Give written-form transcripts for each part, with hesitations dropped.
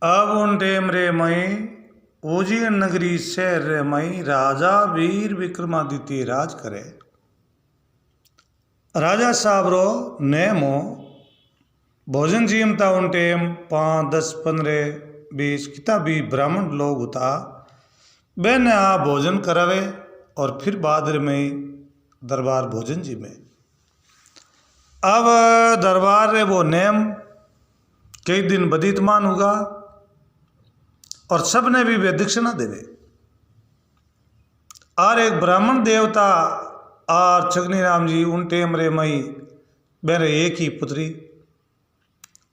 अब उन टेम रे मई ओजियन नगरी शहर रे मई राजा वीर विक्रमादित्य राज करे। राजा साहब रो नेमो भोजन जीमता उन टेम 5, 10, 15, 20 किता भी ब्राह्मण लोग होता बेने आ भोजन करावे और फिर बाद में दरबार भोजन जी में। अब दरबार रे वो नेम कई दिन बदीतमान होगा और सब ने भी वे दक्षिणा देवे। और एक ब्राह्मण देवता और छगनी राम जी उन टेम रे मई मेरे एक ही पुत्री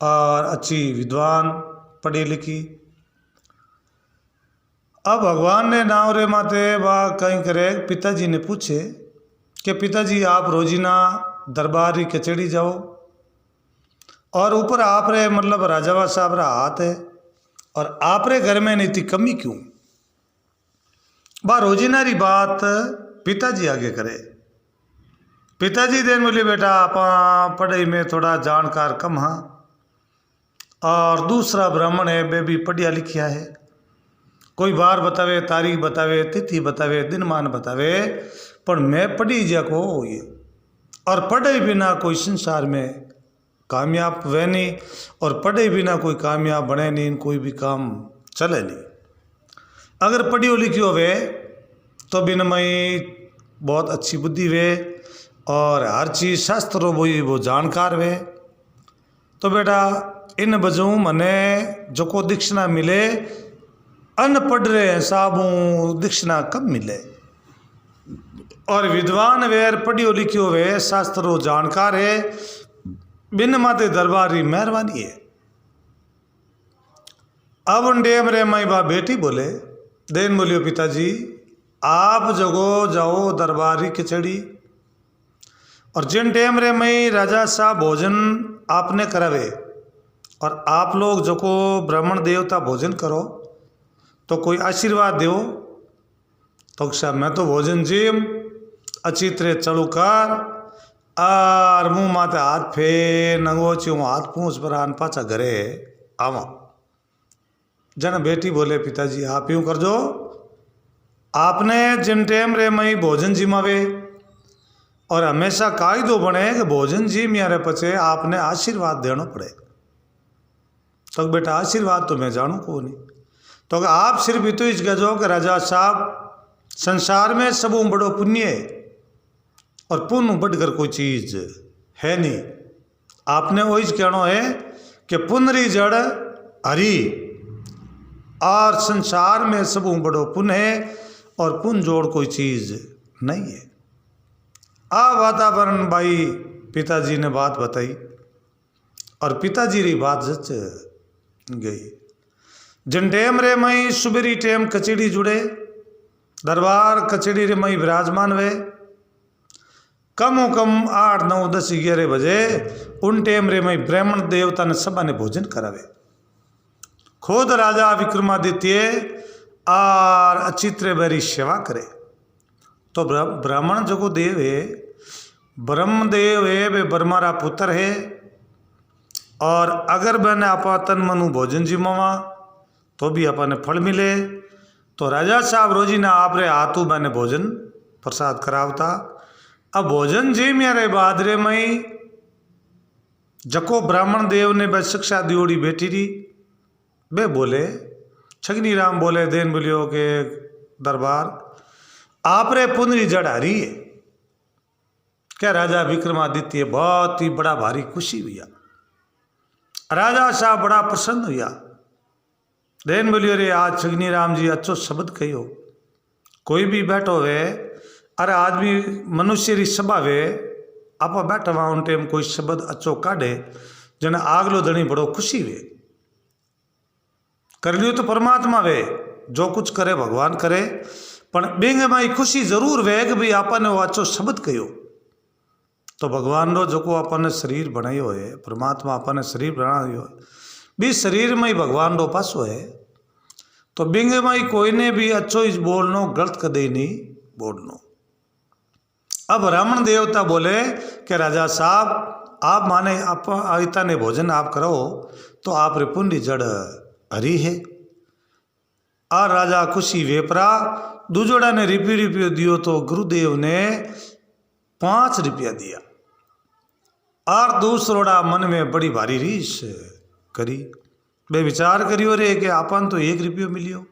और अच्छी विद्वान पढ़ी लिखी। अब भगवान ने नाव रे माते वह कहीं करे पिताजी ने पूछे कि पिताजी आप रोजीना दरबारी कचेड़ी जाओ और ऊपर आप रे मतलब राजावा साहब रा हाथ है और आप रे घर में नीति कमी क्यों। बा रोजीना री बात पिताजी आगे करे। पिताजी देन बोले बेटा आप पढ़ाई में थोड़ा जानकार कम हाँ और दूसरा ब्राह्मण है वे भी पढ़िया लिखिया है। कोई बार बतावे तारीख बतावे तिथि बतावे दिनमान बतावे पर मैं पढ़ी जा को ये और पढ़े बिना कोई संसार में कामयाब वे नहीं और पढ़े बिना कोई कामयाब बने नहीं कोई भी काम चले नहीं। अगर पढ़ियो लिखियो वे तो बिन मई बहुत अच्छी बुद्धि वे और हर चीज़ शास्त्रों वो जानकार वे। तो बेटा इन बजू मने जो को दीक्षिणा मिले अनपढ़ रे हिसाबों दीक्षिणा कब मिले और विद्वान वेर पढ़ियो लिखियो वे शास्त्रों जानकार है बिन माते दरबारी मेहरबानी है। अब उन डेम रे माई बा बेटी बोले देन बोलियो पिताजी आप जगो जाओ दरबारी खिचड़ी और जिन टेम रे मई राजा साहब भोजन आपने करावे और आप लोग जो को ब्राह्मण देवता भोजन करो तो कोई आशीर्वाद दो। तो क्या मैं तो भोजन जीम अच्छी तरह चलू कर और मुँह माते हाथ फेर नंगो च्यों हाथ पूछ पर आन पाचा घरे आवा। जन बेटी बोले पिताजी आप यूँ कर जो आपने जिन टेम रे मई भोजन जिमावे और हमेशा कायदो बने कि भोजन जी मेरे पचे आपने आशीर्वाद देना पड़े। तो बेटा आशीर्वाद तो मैं जानू को नहीं तो आप सिर्फ इतो इस गजो कि राजा साहब संसार में सब बड़ो पुण्य है और पुण्य बढ़कर कोई चीज है नहीं। आपने वही कहना है कि पुण्य री जड़ हरी और संसार में सब बड़ो पुण्य है और पुण्य जोड़ कोई चीज नहीं है। आ वातावरण भाई पिताजी ने बात बताई और पिताजी री बात जच गई। जिन टेम रे मई सुबेरी टेम कचेड़ी जुड़े दरबार कचेड़ी रे मई विराजमान वे कम हो कम 8, 9, 10, 11 बजे उन टेम रे मई ब्राह्मण देवता ने सभा ने भोजन करावे। खुद राजा विक्रमादित्य और अच्छी तरह मेरी सेवा करे। तो ब्राह्मण जो को देव है ब्रह्मदेव है वे ब्रह्मारा पुत्र है और अगर मैंने आपा तन मनु भोजन जिमावा तो भी अपन फल मिले। तो राजा साहब रोजी ना आप रे हाथू मैंने भोजन प्रसाद करावता। अब भोजन जी मेरे बाद रे मई जको ब्राह्मण देव ने बस शिक्षा दियोड़ी बेटी री वे बोले छगनी राम बोले देन बोलियो के दरबार आप रे पुनरी जड़ हरी है। क्या राजा विक्रमादित्य बहुत ही बड़ा भारी खुशी हुआ। राजा साहब बड़ा प्रसन्न हुआ। देन बोलियो रे आज छगनी राम जी अच्छो शब्द कहो कोई भी बैठो वे अरे आदमी मनुष्य री सभा वे आप बैठा वहाँ उन टेम कोई शब्द अच्छो काढ़े जने आगलो धनी बड़ो खुशी वे कर लियो तो परमात्मा वे जो कुछ करे भगवान करे पर बेंगे माई खुशी जरूर वे कि भाई आपने वो अच्छो शब्द कहो। तो भगवान रो जो को आपने शरीर बनायो है परमात्मा आपने शरीर बनायो है भी शरीर में ही भगवान रो पासो है। तो बिंगे माई कोई ने भी अच्छो इस बोलनो गलत कदे नहीं बोलनो। अब ब्राह्मण देवता बोले कि राजा साहब आप माने आप आयता ने भोजन आप करो तो आप रे पुण्य जड़ हरी है। आ राजा खुशी वेपरा दूजोड़ा ने रुपये दियो तो गुरुदेव ने 5 रुपया दिया। और दूसरोड़ा मन में बड़ी भारी रीस करी। बे विचार करियो रे कि आपन तो 1 रुपयो मिलियो,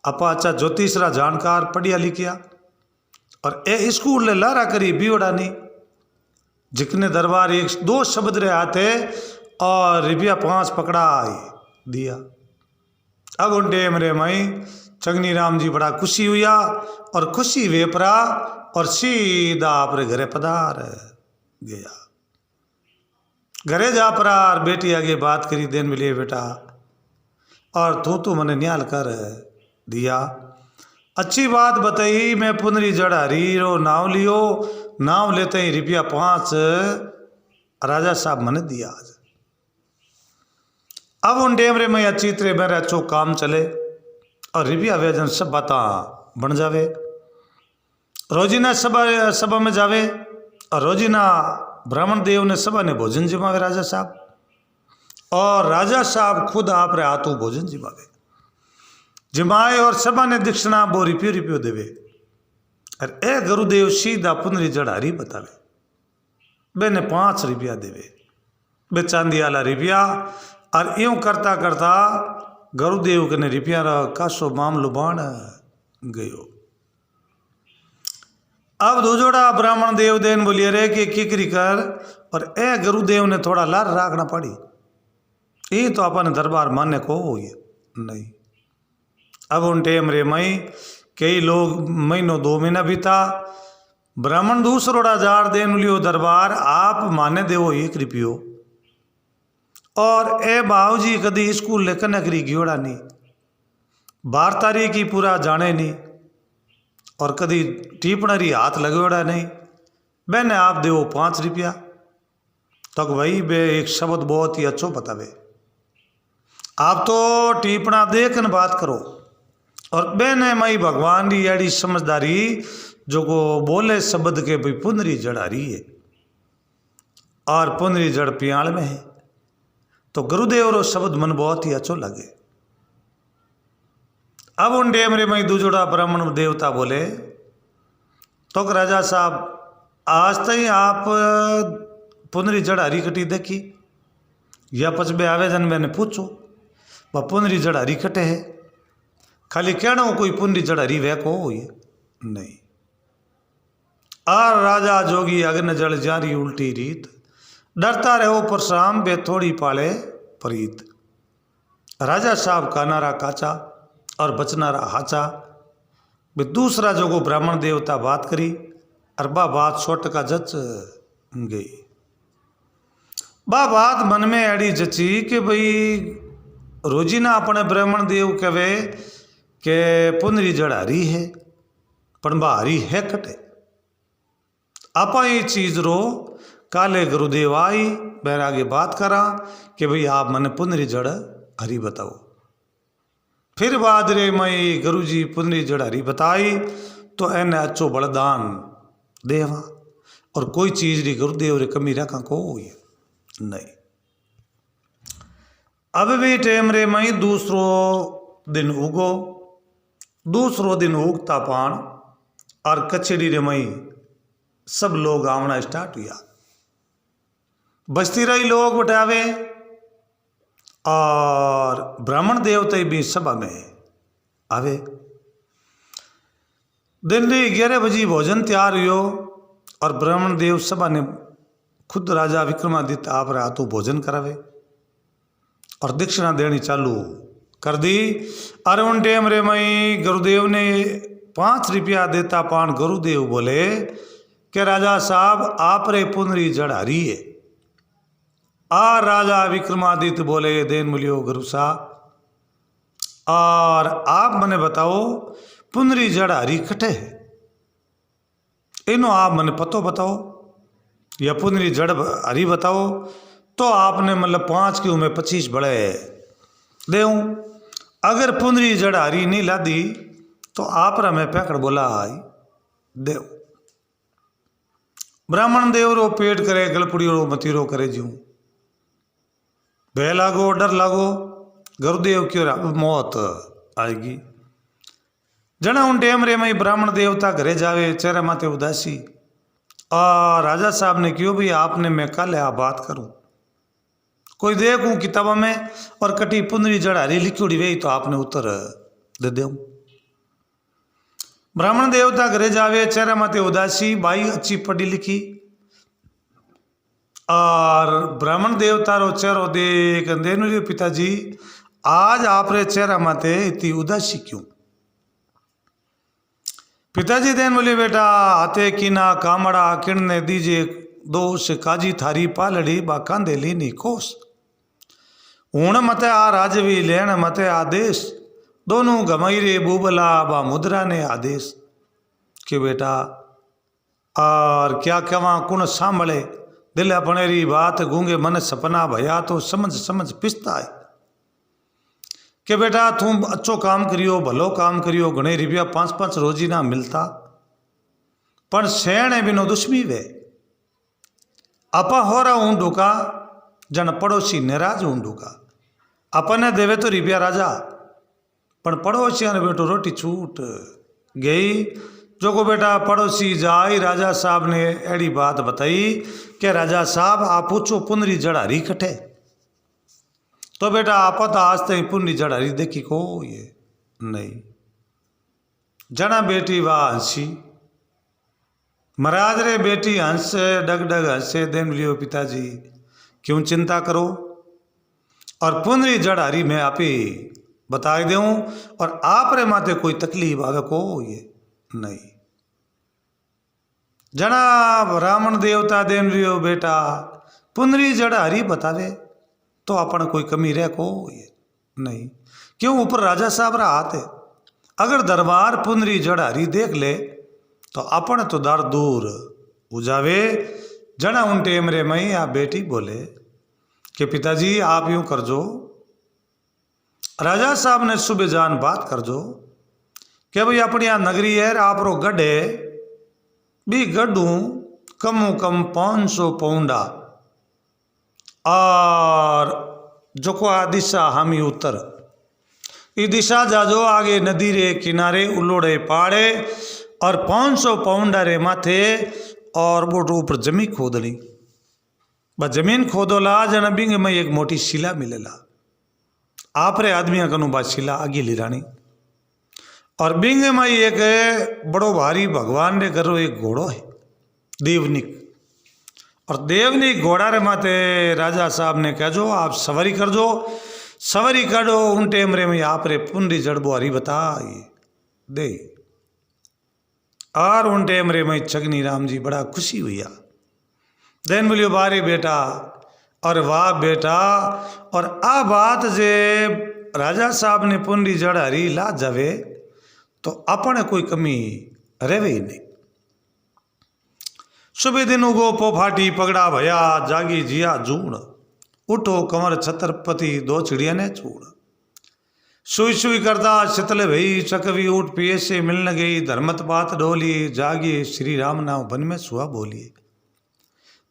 आपा अच्छा ज्योतिषरा जानकार पढ़िया लिखिया और ए स्कूल ले लारा करी बियोड़ा नहीं, जिकने दरबार 1-2 शब्द रे आते और रुपया 5 पकड़ा दिया। अब उन टेम रे मई चंगनी राम जी बड़ा खुशी हुआ और खुशी वेपरा और सीधा आपरे घरे पधार गया। घरे जा परार बेटी आगे बात करी, देन मिले बेटा और तू मने न्याल कर दिया। अच्छी बात बताई, मैं पुनरी जड़ हरी रो नाव लियो, नाव लेते ही रुपया 5 राजा साहब मने दिया। आज अब उन डेमरे में अच्छी तरह मेरा अच्छो काम चले और रुपया व्यजन सब बात बन जावे। रोजीना सभा में जावे और रोजीना ब्राह्मण देव ने सभा ने भोजन जिमावे राजा साहब, और राजा साहब खुद आप रे हाथों भोजन जिमावे जिमाए और सभा ने दक्षिणा वो रुपयो देवे। और ए गुरुदेव सीधा पुनरी जड़ हरी बतावे, बेने 5 रुपया देवे, बे चांदी वाला रुपया। और यूं करता करता गुरुदेव के ने रुपया कासो मामलो बाण गयो। अब दूजोड़ा ब्राह्मण देव देन बोलिए रे कि किकरी कर, और ए गुरुदेव ने थोड़ा लार राखना पड़ी, ये तो अपन दरबार मानने को हो नहीं। अब उन टेम रे मई कई लोग महीनों 2 महीना बीता, ब्राह्मण दूसरोड़ा जार देन लियो दरबार आप माने देवो 1 रुपयो। और ए बाबूजी कदी स्कूल लेकर नकरी गियोड़ा नहीं, 12 तारीख की पूरा जाने नहीं, और कदी टीपणरी हाथ लगोड़ा नहीं, मैंने आप देवो 5 रुपया। तक भाई बे एक शब्द बहुत ही अच्छो बतावे, आप तो टीपणा देखन बात करो। और बेने मई भगवान री याड़ी समझदारी जो को बोले शब्द के भाई पुनरी जड़ हरी है और पुनरी जड़ पियाल में है, तो गुरुदेव रो शब्द मन बहुत ही अच्छो लगे। अब उन डेमरे में दूजोड़ा ब्राह्मण देवता बोले, तो राजा साहब आज तक आप पुनरी जड़ हरी कटी देखी या पचबे आवेदन मैंने पूछो, वह पुनरी जड़ हरी कटे है, खाली कहना हो कोई पुनरी जड़ हरी वह को हुई नहीं। और राजा जोगी अग्न जल जारी उल्टी रीत, डरता रहो परशुराम बे थोड़ी पाले प्रीत। राजा साहब का नारा काचा और बचनारा हाचा। बे दूसरा जो को ब्राह्मण देवता बात करी, अरबा बात 100 टका जच गई। बा बात मन में अड़ी जची कि भाई रोजीना अपने ब्राह्मण देव कहे के पुनरी जड़ हरी है, पण बा हरी है कटे। आपा ये चीज रो काले गुरुदेव आई बैर आगे बात करा कि भाई आप मने पुनरी जड़ हरी बताओ। फिर बाद रे मई गुरु जी पुनरी जड़ हरी बताई तो एने अच्छो बलिदान देवा, और कोई चीज री गुरुदेव रे कमी रखा को नहीं। अब भी टेम रे मई दूसरो दिन उगो, दूसरो दिन उगता पान और कचड़ी रे मई सब लोग आवना स्टार्ट हुआ। बस्ती रही लोग उठावे और ब्राह्मण देवता भी सभा में आवे। दिन री 11 बजे भोजन तैयार हुयो और ब्राह्मण देव सभा ने खुद राजा विक्रमादित्य आप हाथों भोजन करावे और दक्षिणा देनी चालू कर दी। अरे उन टेम रे मई गुरुदेव ने 5 रुपया देता पान गुरुदेव बोले कि राजा साहब आप रे पुनरी जड़ हरी है। आ राजा विक्रमादित्य बोले देन मिलियो गुरु साहब, और आप मने बताओ पुनरी जड़ हरी कटे है, इनो आप मने पतो बताओ या पुनरी जड़ हरी बताओ। तो आपने मतलब 5 की उम्र 25 बड़े देऊँ, अगर पुनरी जड़ हरी नहीं ला दी तो आप रा मैं पैकड़ बोला आई देव। ब्राह्मण देव रो पेट करे गलपुड़ी रो मतीरो करे जूँ भय लागो डर लागो गुरुदेव की मौत आएगी। जना उन टेम रे मई ब्राह्मण देवता घरे जावे, चेहरा माथे उदासी। और राजा साहब ने क्यों भाई आपने मैं कल आ बात करूं, कोई देखूं किताबा में और कटी पुनरी जड़ारी लिखी उड़ी वे तो आपने उत्तर दे दे। ब्राह्मण देवता घरे जावे, चेहरा माथे उदासी, बाई अच्छी पढ़ी लिखी। और ब्राह्मण देवता रो चेहरो देख देनु पिताजी आज आप रे चेहरा माथे इतनी उदासी क्यों। पिताजी देन बोले बेटा हाथे कीना कामड़ा किणने दीजिए दोष, काजी थारी पालड़ी बा कांदे लीनी कोस। हूण मते आ राजवी लेण मते आदेश, दोनों गमई रे बूबला बा मुद्रा ने आदेश। कि बेटा और क्या कवा कुण सांभळे, दिल अपनेरी बात गूंगे मन सपना भया तो समझ समझ पिसता है। कि बेटा तू अच्छो काम करियो भलो काम करियो, घणे रुपया 5-5 रोजी ना मिलता, पण सेण बिनो दुश्मी वे। आपा हो रहा हूँ ढूका जन पड़ोसी निराज हूँ ढूका। अपने देवे तो रुपया राजा, पण पड़ोसिया ने बेटो रोटी छूट गई। जो को बेटा पड़ोसी जाई, राजा साहब ने एड़ी बात बताई कि राजा साहब आप पूछो पुनरी जड़ारी कटे। तो बेटा आप तो आज तक पुनरी जड़ारी देखी को ये नहीं। जना बेटी वाह हंसी, महाराज रे बेटी हंस डग डग हंसे। देन लियो पिताजी क्यों चिंता करो, और पुनरी जड़ारी मैं आप ही बता दूं, और आप रे माथे कोई तकलीफ आवे को ये नहीं। जना ब्राह्मण देवता देन लियो बेटा पुनरी जड़ारी बतावे तो अपन कोई कमी रह को ये नहीं। क्यों ऊपर राजा साहब रहा हाथ है, अगर दरबार पुनरी जड़ारी देख ले तो अपन तो दर दूर हो जावे। जना उन टेम रे मई आप बेटी बोले कि पिताजी आप यूं कर जो, राजा साहब ने सुबह जान बात कर जो कि भाई अपनी यहाँ नगरी है, आप रो गढ़ है भी गढ़ू कमो कम 500 पौंडा, और जो को आ दिशा हामी उत्तर ई दिशा जाजो आगे नदी रे किनारे उलोड़े पाड़े, और 500 पौंडा रे माथे और बोट ऊपर जमीन खोदनी। बस जमीन खोदोला जन बिंग में एक मोटी शिला मिलेला, आप रे आदमिया कनु बा शिला आगे लिरानी। और बिंग में एक बड़ो भारी भगवान रे करो एक घोड़ो है देवनिक, और देवनिक घोड़ा रे माथे राजा साहब ने कह जो आप सवारी कर जो, सवारी काटो उन टेम रे में आप रे पुनरी जड़बो हरी बता दे। और उन टेम रे में छगनी राम जी बड़ा खुशी हुआ। देन बोलियो बारे बेटा और वाह बेटा, और आ बात जे राजा साहब ने पुनरी जड़ हरी ला जावे तो अपने कोई कमी रहे ही नहीं। सुबह दिन उगो पोफाटी पगड़ा भया, जागी जिया जूण, उठो कंवर छत्रपति दो चिड़िया ने चूड़। सुई सुई करदा शीतल भई, चकवी उठ पिए से मिलन गई, धर्मत बात डोली, जागी श्री राम नाम वन में सुहा बोलिए।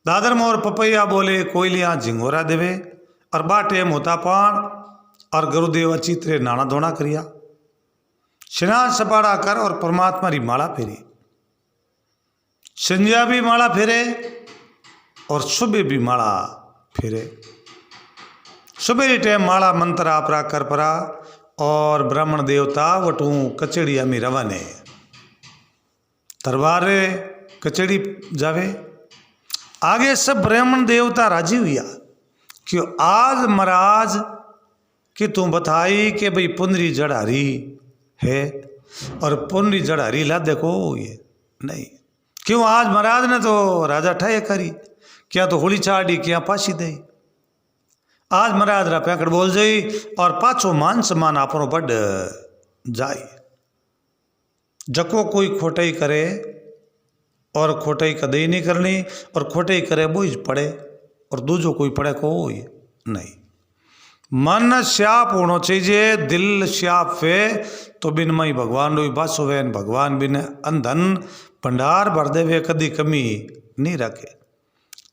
दादर मोर पपैया बोले, कोयलियाँ झिंगोरा देवे, और बाटे मोता पान, और गुरुदेव अचित्रे नाना धोना करिया। स्नान सपाड़ा कर और परमात्मा री माला फेरी, संध्या भी माला फेरे और सुबह भी माला फेरे। सुबह री टाइम माला मंत्र आपरा कर परा, और ब्राह्मण देवता वटू कचेड़िया में रवाने दरबार रे कचेड़ी जावे। आगे सब ब्राह्मण देवता राजी हुआ कि आज महाराज कि तू बताई कि भाई पुनरी जड़ारी है, और पुनरी जड़ारी ला देखो ये नहीं। क्यों आज महाराज ने तो राजा ठहे करी, क्या तो होली चाड़ी क्या पासी दे। आज महाराज रा पैकड़ बोल जाई, और पाछो मान सम्मान आपनो बढ़ जाए। जको कोई खोटाई करे और खोटाई कदे नहीं करनी, और खोटाई करे वो ही पड़े, और दूजो कोई पड़े को नहीं। मन श्याप होना चाहिए, दिल श्याप वे तो बिन मई भगवान रोई बासो वेन, भगवान बिन अंधन भंडार भर दे वे कदी कमी नहीं रखे।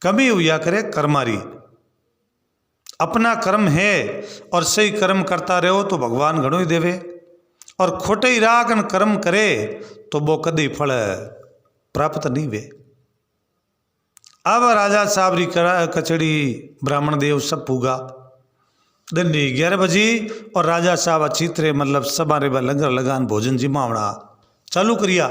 कमी हुआ करे कर्मारी, अपना कर्म है और सही कर्म करता रहो तो भगवान घणो ही देवे, और खोटे ही रागन कर्म करे तो वो कदी फल प्राप्त नहीं वे। अब राजा साहब री कचड़ी ब्राह्मण देव सब पूगा दिन 11 बजे, और राजा साहब अच्छी तरह मतलब सब लंगर लगान भोजन जिमावना चालू करिया।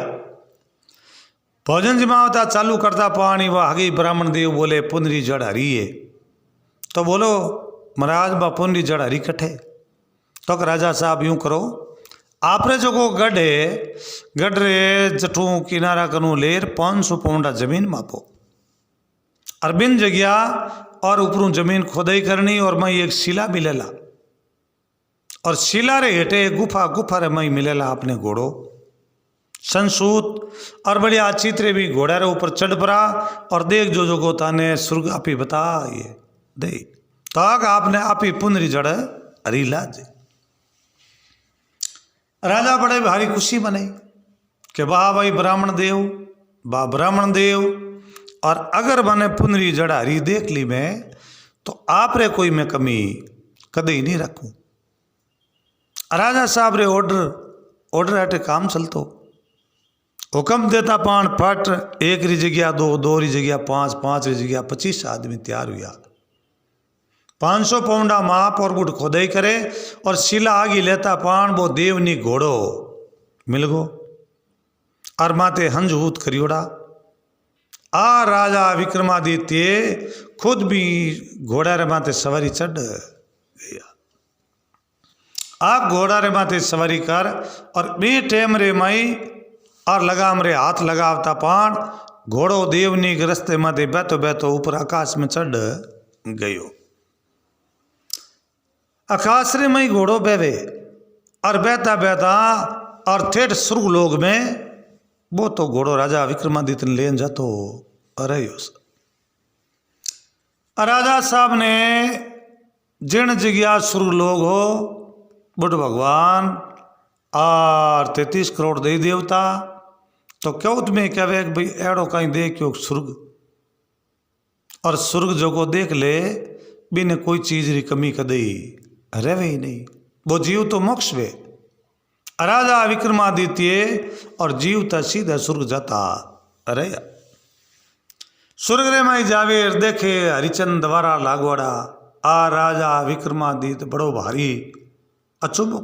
भोजन जिमावता चालू करता पानी वह आगे ब्राह्मण देव बोले पुनरी जड़ हरी है। तो बोलो महाराज बा पुनरी जड़ हरी कट्ठे। तो राजा साहब यूं करो, आपरे जो को गढ़ है गढ़ रे जठू किनारा कनू लेर 500 पौंडा जमीन मापो, और बिन जगह और ऊपरों जमीन खोदाई करनी, और मई एक शिला मिलेला, और शिला रे हेठे गुफा रे मई मिलेला अपने घोड़ो संसूत, और बढ़िया अच्छी तरह भी घोड़ा रे ऊपर चढ़ पड़ा, और देख जो को ताने सुर्ग आपी बता ये दे ताक आपने आपी पुनरी जड़ हरी लाज। राजा बड़े भारी खुशी मनाई कि वाह भाई ब्राह्मण देव, वाह ब्राह्मण देव, और अगर मैंने पुनरी जड़ हरी देख ली मैं तो आप रे कोई मैं कमी कदे ही नहीं रखूं। राजा साहब रे ऑर्डर हटे काम चलतो, हुक्म देता पान फट, एक री जगह दो री जगह पांच री जगह 25 आदमी तैयार हुआ। 500 पौंडा माप और बुट खोदाई करे, और शिला आगी लेता पान वो देवनी घोड़ो मिल गो, और माते हंजहूत करियोड़ा। आ राजा विक्रमादित्य खुद भी घोड़ा रे माते सवारी चढ़ गया। आप घोड़ा रे माते सवारी कर, और बे टेम रे माई और लगाम रे हाथ लगावता पान घोड़ो देवनी के रस्ते माते बैतो ऊपर आकाश में चढ़ गयो। आकाश रे मई घोड़ो बेवे, और बैता और ठेठ सुर्ग लोग में वो तो घोड़ो राजा विक्रमादित्य ने लेन जातो अरे राजा साहब ने जिन जगह सुर्ग लोग हो बुढ़ भगवान और 33 करोड़ देवी देवता, तो क्यों तुम्हें कहे भाई एड़ो कहीं देख क्यों सुर्ग, और सुर्ग जो को देख ले बिन कोई चीज री कमी कदई रहे ही नहीं, वो जीव तो मोक्ष वे। राजा विक्रमादित्य और जीव ता सीधा सुर्ग जाता अरे सुर्ग रे माई जावे देखे हरिचंद द्वारा लागवाड़ा। आ राजा विक्रमादित्य बड़ो भारी अचुम्बो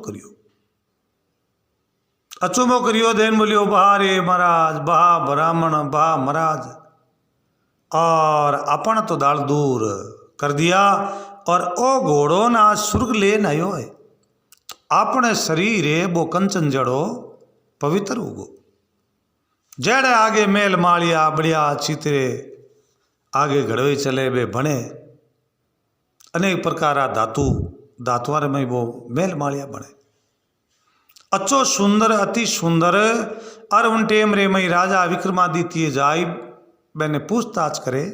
करियो देन बोलियो बहा रे महाराज, बहा ब्राह्मण, बहा महाराज, और अपन तो दाल दूर कर दिया, और ओ घोड़ो ना सुर्ग ले न आयो है, अपने शरीर है वो कंचन जड़ो पवित्र होगो। जड़ आगे मेल मालिया बढ़िया चितरे आगे घड़वे चले वे बने अनेक प्रकार धातुआर में वो मेल मालिया बने अच्छो सुंदर अति सुंदर। और उन टेम रे मई राजा विक्रमादित्य जाई मैंने पूछताछ करे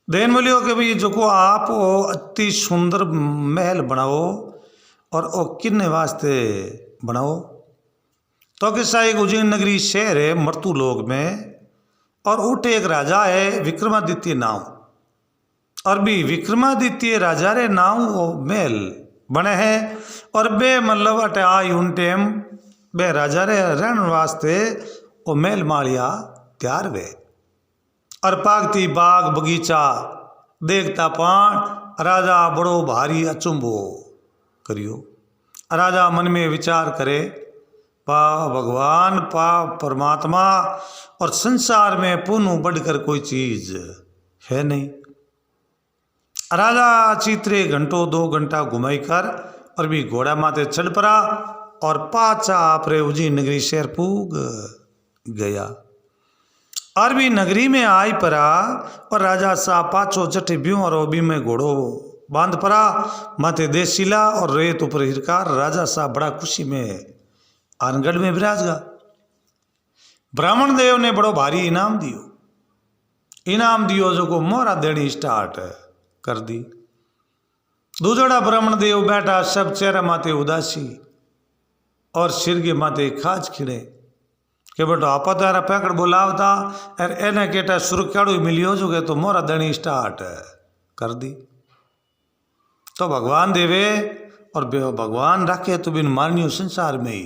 देन बोलियो कि भाई जो को आप अति सुंदर महल बनाओ और ओ किन्ने वास्ते बनाओ। तो किसा एक उज्जैन नगरी शहर है मर्तू लोग में, और उठे एक राजा है विक्रमादित्य नाव, और भी विक्रमादित्य राजा रे नाव वो महल बने हैं, और बे मतलब अटे आई उन टेम बे राजा रे रहने वास्ते वो महल मालिया तैयार वे। और पागती बाग बगीचा देखता पान राजा बड़ो भारी अचुम्बो करियो। राजा मन में विचार करे पा भगवान पा परमात्मा और संसार में पुनः बढ़कर कोई चीज है नहीं। राजा चित्रे घंटों 2 घंटा घुमाई कर और भी घोड़ा माथे चढ़ पड़ा और पाचा आपरे उज्जैन नगरी शहर पूग गया। अरबी नगरी में आई परा और राजा साहब पाछो चट्टी ब्यूं और ओबी में घोड़ो बांध परा माथे देशिला और रेत ऊपर हिरकार। राजा साहब बड़ा खुशी में आनगढ़ में विराजगा। ब्राह्मण देव ने बड़ो भारी इनाम दियो जो को मोहरा देनी स्टार्ट कर दी। दूजोड़ा ब्राह्मण देव बैठा सब चेहरा माथे उदासी और सिर के माथे खाज खिड़े के बेटो आपा तारा पैकड़ बोलावता और एने केटा सुरक्षाड़ू मिलियो जो के तो मोरा देनी स्टार्ट कर दी। तो भगवान देवे और भगवान रखे तो बिन मारनियो संसार में ही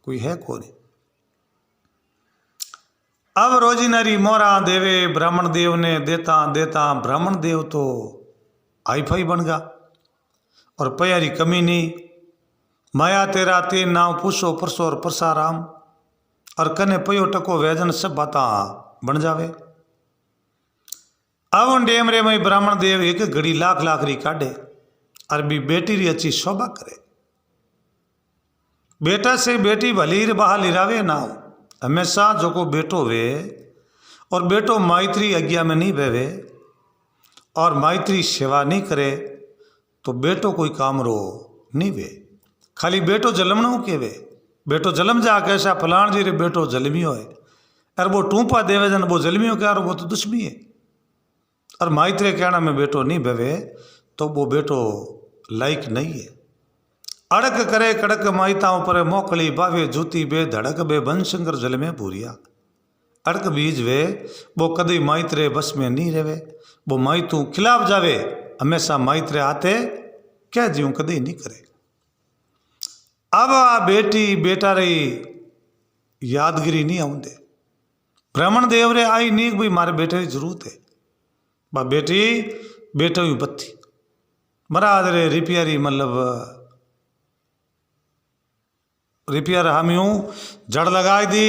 कोई है कौन। अब रोजी नारी मोरा देवे ब्राह्मण देव ने देता देता ब्राह्मण देव तो हाई फाई बन गया और प्यारी कमी नहीं। माया तेरा ते नाव पूछो परसो और परसाराम और कने पयो टको वैजन सब बाता बन जावे। अब उन डेमरे में ब्राह्मण देव एक घड़ी लाख लाख री काढ़े और भी बेटी री अच्छी शोभा करे। बेटा से बेटी भली बाहर लिरावे ना हमेशा जो को बेटो वे और बेटो माइत्री आज्ञा में नहीं बेवे और माइत्री सेवा नहीं करे तो बेटो कोई काम रो नहीं वे। खाली बेटो जलमनो के वे बेटो जलम जा कैसा फलाण जी रे बेटो जलमियो है और वो टूपा देवे जन वो जलमियो क्या वो तो दुश्मी है। और माइत्रे कहना में बेटो नहीं बेवे तो वो बेटो लायक नहीं है। अड़क करे कड़क माइताओं पर मोकली बावे जूती बे धड़क बे बनशंकर जल में भूरिया। अड़क बीज वे वो कदी माइत्रे बस में नहीं रहे वो माइतू खिलाफ जावे हमेशा माइत्रे आते क्या जीव कदी नहीं करे। अब आ बेटी बेटा रही यादगिरी नहीं आऊंदे ब्राह्मण देव रे आई नहीं भाई मारे बेटे की जरूरत है बा बेटी बेटो ही बत्ती महाराज रे रिपियारी मतलब रिपिया हमियों जड़ लगाई दी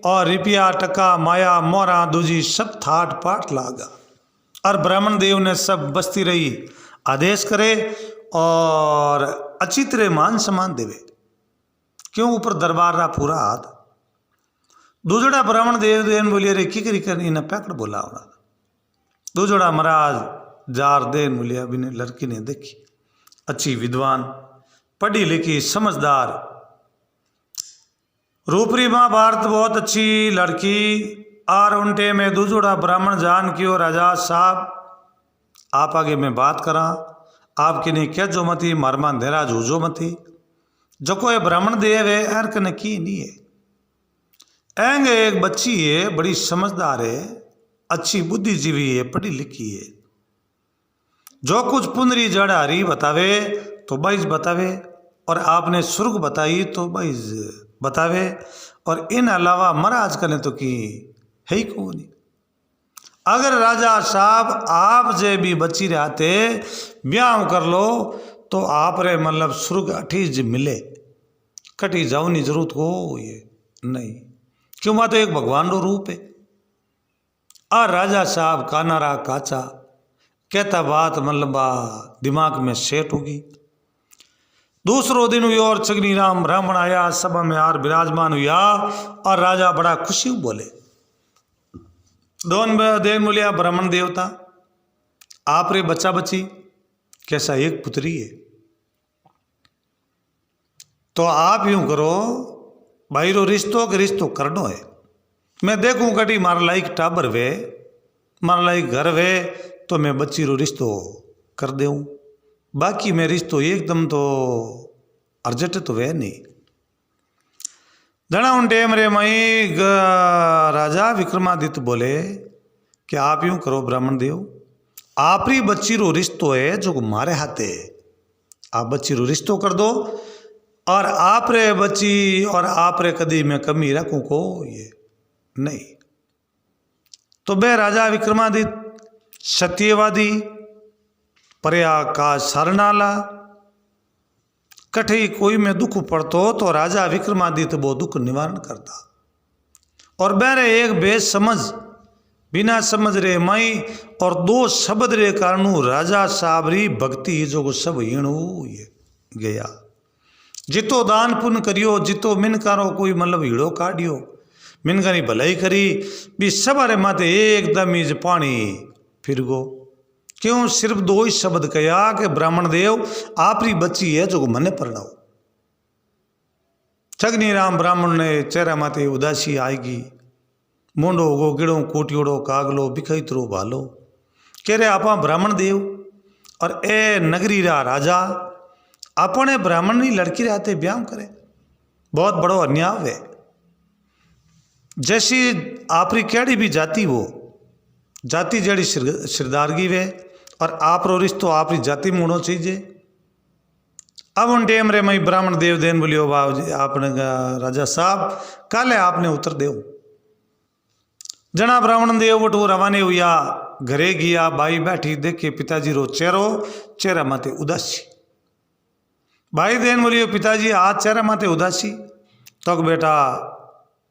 और रिपिया टका माया मोरा दूजी सब थाट पाट लागा और ब्राह्मण देव ने सब बस्ती रही आदेश करे और अच्छी तरह मान सम्मान देवे क्यों ऊपर दरबार रहा पूरा हाथ। दूजड़ा ब्राह्मण देव देन बोलिए रे की करी करनी न पैकड़ बोला होना। दूजड़ा महाराज जार देन बोलिया अभी ने लड़की ने देखी अच्छी विद्वान पढ़ी लिखी समझदार रूपरी महाभारत बहुत अच्छी लड़की और उनटे में दूजोड़ा ब्राह्मण जान की और राजा साहब आप आगे मैं बात करा आपके नहीं क्या जो मती मारमा अंधेरा जूझो मती जो कोई ब्राह्मण देव है अर्क ने की नहीं है। एंग एक बच्ची है बड़ी समझदार है अच्छी बुद्धिजीवी है पढ़ी लिखी है जो कुछ पुनरी जड़ हरी बतावे तो बाईस बतावे और आपने सुर्ग बताई तो बाईस बतावे और इन अलावा महाराज कने तो की है ही कौन। अगर राजा साहब आप जे भी बची रहते ब्याह कर लो तो आप रे मतलब सुर्ग अठीज मिले कटी जाऊनी जरूरत हो ये नहीं क्यों बात तो एक भगवान रो रूप है। और राजा साहब कानारा काचा कहता बात मतलब दिमाग में सेट होगी। दूसरो दिन हुई और छगनी राम ब्राह्मण आया सभा में यार विराजमान हुआ और राजा बड़ा खुशी बोले दोन देन बोलिया ब्राह्मण देवता आप रे बच्चा बच्ची कैसा एक पुत्री है तो आप यूं करो भाई रो रिश्तो के रिश्तो करनो है मैं देखूं कटी मार लाइक टाबर वे मार लाइक घर वे तो मैं बच्ची रो रिश्तो कर दूं बाकी मैं रिश्तो एकदम तो अर्जेंट तो वे नहीं। जना उन टेम रे मई राजा विक्रमादित्य बोले कि आप यूं करो ब्राह्मण देव आप ही बच्ची रो रिश्तो है जो मारे हाथे आप बच्ची रो रिश्तो कर दो और आप रे बच्ची और आप रे कदी मैं कमी रखूं को ये नहीं। तो बे राजा विक्रमादित्य सत्यवादी पर्या का सरनाला कठे कोई में दुख पड़तो तो राजा विक्रमादित्य वो दुख निवारण करता और बेरे एक बेस समझ बिना समझ रे माई और दो शब्द रे कारण राजा साबरी भक्ति जो सब हीणु गया। जितो दान पुण्य करियो जितो मिनकारो कोई मतलब हीड़ो काटियो मिनकानी भलाई करी भी सवारे माते एकदम इज पानी फिर गो क्यों सिर्फ दो ही शब्द कया कि ब्राह्मण देव आपरी बच्ची है जो मने परणाओ। छगनी राम ब्राह्मण ने चेहरा माते उदासी आएगी मोंडो गो गिड़ो कोटियोड़ो कागलो बिखैतरो भालो कह रहे आपा ब्राह्मण देव और ए नगरी रा राजा अपने ब्राह्मण की लड़की रहते ब्याह करे बहुत बड़ो अन्याय है। जैसी आपरी केड़ी भी जाति वो जाति जड़ी श्रद्धारगी वे और आप रो रिश्तो आपरी जाति में होना चाहिए अब उन टेम रे मई ब्राह्मण देव देन बोलियो बाबू जी आपने राजा साहब काले आपने उत्तर देव जना ब्राह्मण देव बटू रवाने हुआ घरे गया बाई बैठी देखे पिताजी रो चेहरा माते उदासी भाई देन बोलियो पिताजी आज चेहरा माते उदासी तो बेटा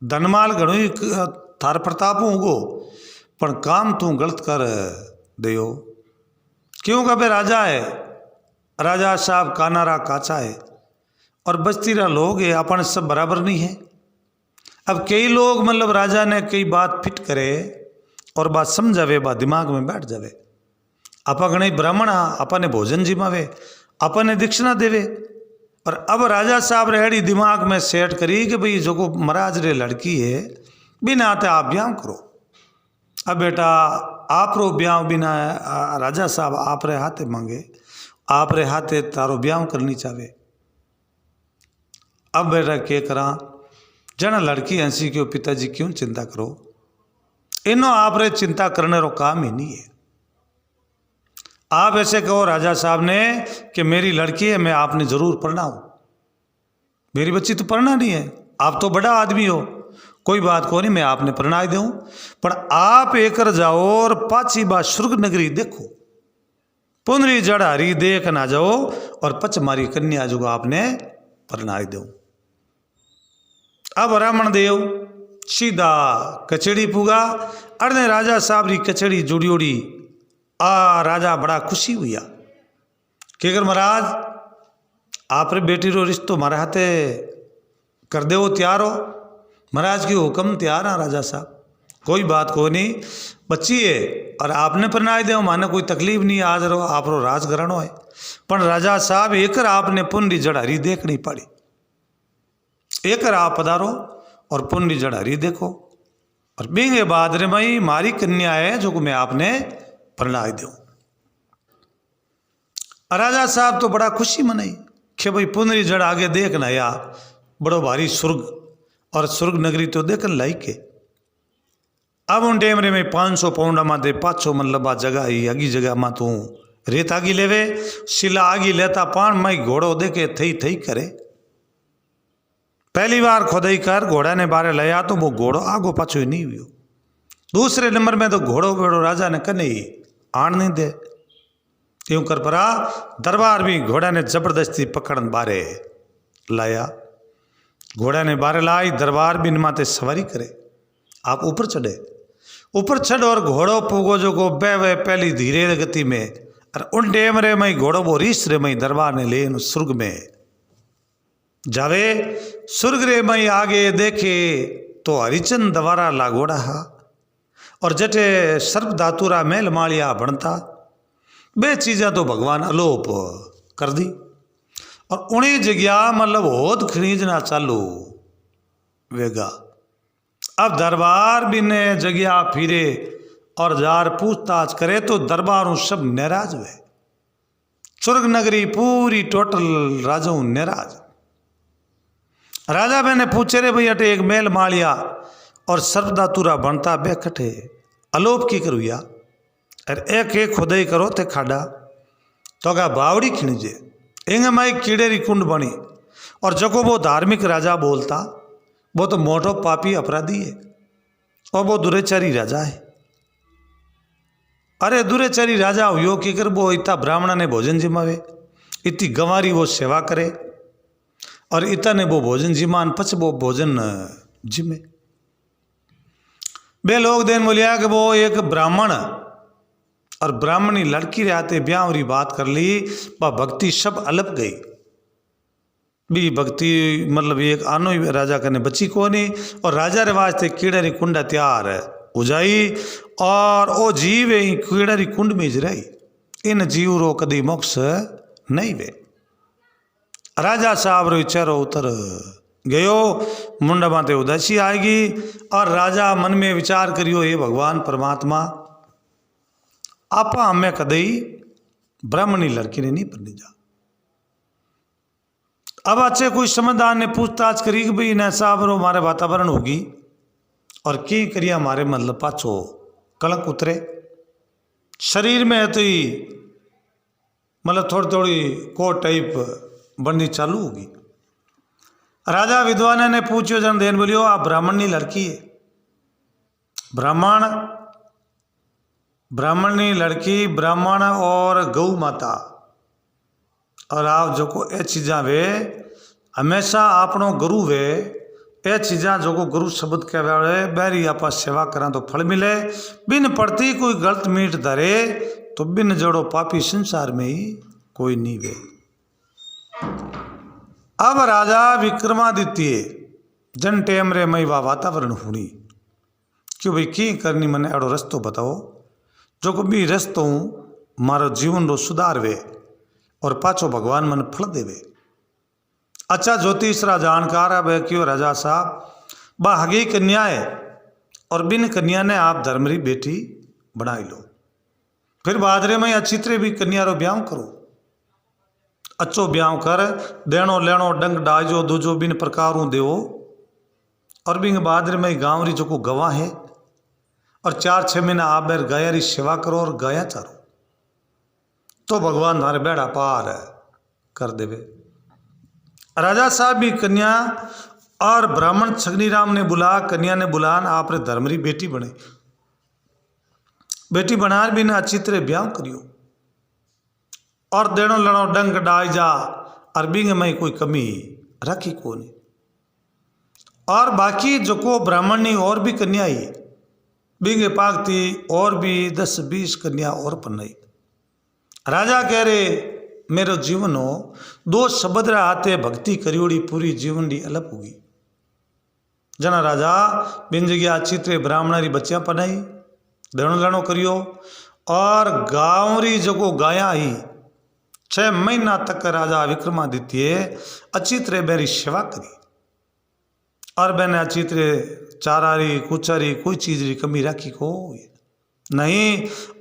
धनमाल घणो ही थार प्रताप होगो पर काम तू गलत कर दियो क्यों कभी राजा है राजा साहब कानारा काचा है और बस्तीरा लोग है अपन सब बराबर नहीं है। अब कई लोग मतलब राजा ने कई बात फिट करे और बात समझावे बात दिमाग में बैठ जावे आपा घणे ब्राह्मण अपने भोजन जिमावे अपने दीक्षिणा देवे और अब राजा साहब रेहड़ी दिमाग में सेट करी कि भाई जो को महाराज रे लड़की है बिना आते आप ब्याह करो। अब बेटा आप रो ब्याह बिना राजा साहब आप रे हाथे मांगे आप रे हाथे तारो ब्याह करनी चाहे। अब बेटा के करा जना लड़की हंसी क्यों पिताजी क्यों चिंता करो इनो आप रे चिंता करने रो काम ही नहीं है। आप ऐसे कहो राजा साहब ने कि मेरी लड़की है मैं आपने जरूर पढ़ना हूं मेरी बच्ची तो पढ़ना नहीं है आप तो बड़ा आदमी हो कोई बात को नहीं मैं आपने प्रणाय दूं पर आप एकर जाओ और पाची बात स्वर्ग नगरी देखो पुनरी जड़ हरी देख ना जाओ और पच मारी कन्या जो आपने प्रणाय दूं। अब ब्राह्मण देव सीधा कचेड़ी पुगा अरे राजा साहब री कचेड़ी जुड़ी उड़ी राजा बड़ा खुशी हुआ कि अगर महाराज आप रे बेटी रो रिश्तो मारे हाथे कर दे वो तैयार हो महाराज की हुक्म तैयार है राजा साहब कोई बात को नहीं बच्ची है और आपने प्रणाय दे माने कोई तकलीफ नहीं आज रो आप रो राज घरानो है पर राजा साहब एकर आपने पुनरी जड़हरी देखनी पड़ी एकर आप पधारो और पुनरी जड़हरी देखो और बिंगे बाद रे मई मारी कन्या है जो मैं आपने प्रणाय दूं। राजा साहब तो बड़ा खुशी मनाई कि भाई पुनरी जड़ आगे देखना या बड़ो भारी स्वर्ग और स्वर्ग नगरी तो देखन लाई के। अब उन टेमरे में 500 पाउंडा मा दे पाछो मतलब जगह ही अगी जगह मा तू रेत आगी लेवे शिला आगी लेता पान माई घोड़ो देखे थई थई करे पहली बार खुदाई कर घोड़ा ने बारे लाया तो वो घोड़ो आगो पाछो ही नहीं हुई। दूसरे नंबर में तो घोड़ो बेड़ो राजा ने कने ही आन नहीं दे क्यों कर परा दरबार भी घोड़ा ने जबरदस्ती पकड़न बारे लाया घोड़ा ने बारे लाई दरबार भी माते सवारी करे आप ऊपर चढ़ और घोड़ो पुगो जो को बह पहली धीरे गति में और उन डेम रे मई घोड़ो वो रीस रे मई दरबार ने ले स्वर्ग में जावे स्वर्ग रे मई आगे देखे तो हरिचंद दवारा लागोड़ा हा और जटे सर्प धातुरा मेल मालिया बनता बे चीज़ा तो भगवान अलोप कर दी और उन्हें जगह मतलब होद खरीजना चालू वेगा। अब दरबार भी ने जगह फिरे और जार पूछताछ करे तो दरबारों सब नाराज हुए स्वर्ग नगरी पूरी टोटल राजाओं नाराज। राजा मैंने पूछे रे भाई अटे एक मेल मालिया और सर्वदातुरा बनता बेकटे अलोप की करुया अरे एक एक खुदाई करो ते खाडा तो क्या बावड़ी खिणजे इंग माई कीड़ेरी कुंड बनी और जको वो धार्मिक राजा बोलता वो तो मोटो पापी अपराधी है और वो दुरेचारी राजा है। अरे दुरेचारी राजा हुयो कि कर वो इतना ब्राह्मण ने भोजन जिमावे इतनी गंवारी वो सेवा करे और इतने वो भोजन जिमान पच वो भोजन जिमे बे लोग देन बोलिया कि वो एक ब्राह्मण और ब्राह्मणी लड़की रहते ब्याह री बात कर ली वह भक्ति सब अलग गई भी भक्ति मतलब एक आनो ही राजा कने बची को नहीं और राजा रे वास्ते कीड़े री कुंडा तैयार हो जाई और ओ जीव कीड़े री कुंड में जराई इन जीव रो कदी मोक्ष नहीं वे। राजा साहब रो चेहरो उतर गयो मुंडा माते उदासी आएगी और राजा मन में विचार करियो हे भगवान परमात्मा आपा हमें कदई ब्राह्मणी लड़की ने नहीं पढ़नी जा। अब अच्छे कोई समझदार ने पूछताछ करी कि भाई इन्हें साहब रो हमारे वातावरण होगी और की करिया हमारे मतलब पाछो कलंक उतरे शरीर में है तो ही मतलब थोड़ी थोड़ी कोट टाइप बननी चालू होगी। राजा विद्वान ने पूछो जन देन बोलियो आप ब्राह्मणी लड़की है, ब्राह्मणी लड़की ब्राह्मण और गौ माता और आप जो को ए चीज़ा वे हमेशा आपनो गुरु वे ए चीज़ा जो को गुरु शब्द कहवा बैरी आप सेवा करा तो फल मिले, बिन पड़ती कोई गलत मीट धरे तो बिन जड़ो पापी संसार में ही कोई नहीं वे। अब राजा विक्रमादित्य जन टेम रे मई वा वातावरण हुई क्यों भाई की करनी मने अड़ो रस्तो बताओ जो को भी रस्तो मारो जीवन रो सुधार वे और पाछो भगवान मन फल देवे। अच्छा ज्योतिष रा जानकार है क्यों राजा साहब बा हगी कन्या है और बिन कन्या ने आप धर्म री बेटी बनाई लो, फिर बादरे में अच्छी तरह भी कन्या रो ब्याह करो, अच्छो ब्याह कर देनो लेनो डंग डाजो दूजो बिन प्रकारों देवो और बिन बादरे में गाँव री जो को गवाह है और 4-6 महीना आप बैर गाया री सेवा करो और गाया चारो तो भगवान तुम्हारे बेड़ा पार कर देवे। राजा साहब भी कन्या और ब्राह्मण छगनीराम ने बुला कन्या ने बुलान आप रे धर्म री बेटी बने, बेटी बनार भी ने अच्छी तरह ब्याह करियो और देनो लड़ो डंग डाई जा और बिंग में कोई कमी रखी को नहीं। और बाकी जो को ब्राह्मणी और भी कन्या ही बिंगे पागती और भी 10-20 कन्या और पन्नई। राजा कह रहे मेरो जीवन हो 2 शब्द रे हाथे भक्ति करियोड़ी पूरी जीवन री अलग होगी। जना राजा बिन जगह अच्छी तरह ब्राह्मण री बच्चियां पनाई देनो लेनो करियो और गाँव री जगो गाया ही 6 महीना तक राजा विक्रमादित्य अच्छी तरह मेरी सेवा करी और मैंने अच्छी तरह चारारी कुचारी कोई चीज री कमी रखी को नहीं।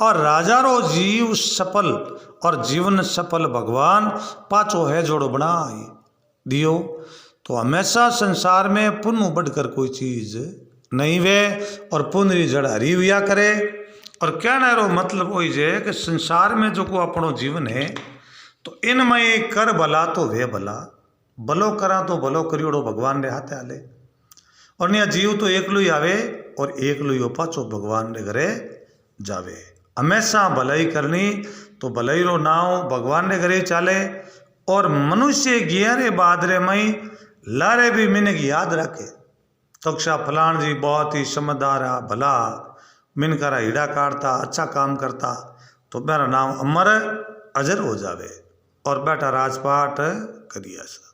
और राजा रो जीव सफल और जीवन सफल भगवान पाचो है जोड़ो बना दियो तो हमेशा संसार में पुण्य बढ़कर कोई चीज नहीं वे और पुण्य री जड़ हरी हुआ करे। और कहने रो मतलब वही जे कि संसार में जो को अपनो जीवन है तो इनमें कर भला तो वे भला भलो करा तो भलो करियोड़ो भगवान रे हाथे आले और निया जीव तो एकलो ही आवे और एकलो ही पाछो भगवान रे घरे जावे। हमेशा भलाई करनी तो भलाई रो नाव भगवान रे घरे चाले और मनुष्य गियरे बादरे मई लारे भी मिनक याद रखे तक्षा फलान जी बहुत ही समझदार भला मिनकारा हीड़ा काटता अच्छा काम करता तो मेरा नाम अमर अजर हो जावे और बेटा राजपाट करिया सा।